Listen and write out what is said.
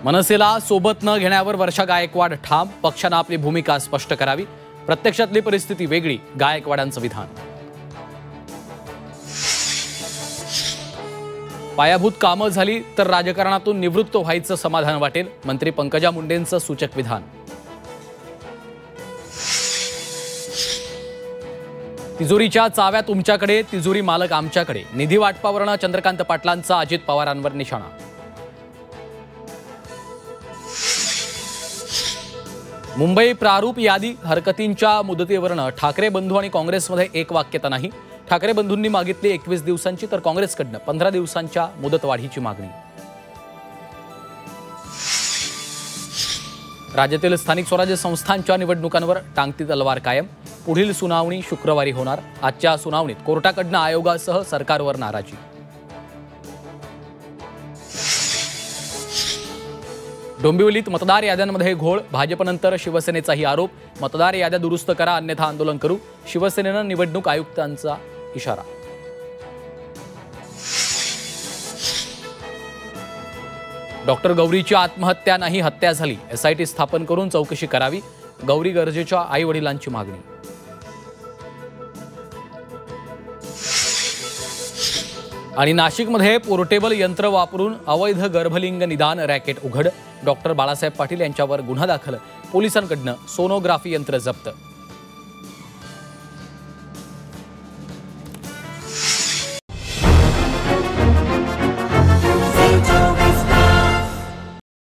मनसेला सोबत न घेण्यावर वर्षा गायकवाड ठाम. पक्षाने आपली भूमिका स्पष्ट करावी. प्रत्यक्षातली परिस्थिती वेगळी, गायकवाडांचं विधान. पायाभूत कामं झाली तर राजकारणातून निवृत्त व्हायचं समाधान वाटेल. मंत्री पंकजा मुंडेंचं सूचक विधान. तिजोरीच्या चाव्या तुमच्याकडे, तिजोरी मालक आमच्याकडे. निधी वाटपावरनं चंद्रकांत पाटलांचा अजित पवारांवर निशाणा. मुंबई प्रारूप यादी हरकतींच्या मुदतीवरनं ठाकरे बंधू आणि काँग्रेसमध्ये एक वाक्यता नाही. ठाकरे बंधूंनी मागितली 21 दिवसांची तर काँग्रेसकडनं 15 दिवसांच्या मुदतवाढीची मागणी. राज्यातील स्थानिक स्वराज्य संस्थांच्या निवडणुकांवर टांगती तलवार कायम. पुढील सुनावणी शुक्रवारी होणार. आजच्या सुनावणीत कोर्टाकडनं आयोगासह सरकारवर नाराजी. डोंबिवलीत मतदार याद्यांमध्ये घोळ. भाजपनंतर शिवसेनेचाही आरोप. मतदार याद्या दुरुस्त करा अन्यथा आंदोलन करू. शिवसेनेनं निवडणूक आयुक्तांचा इशारा. डॉक्टर गौरीची आत्महत्या नाही, हत्या झाली. SIT स्थापन करून चौकशी करावी. गौरी गर्जेच्या आई वडिलांची मागणी. आणि नाशिकमध्ये पोर्टेबल यंत्र वापरून अवैध गर्भलिंग निदान रॅकेट उघड. डॉक्टर बाळासाहेब पाटील यांच्यावर गुन्हा दाखल. पोलिसांकडनं सोनोग्राफी यंत्र जप्त.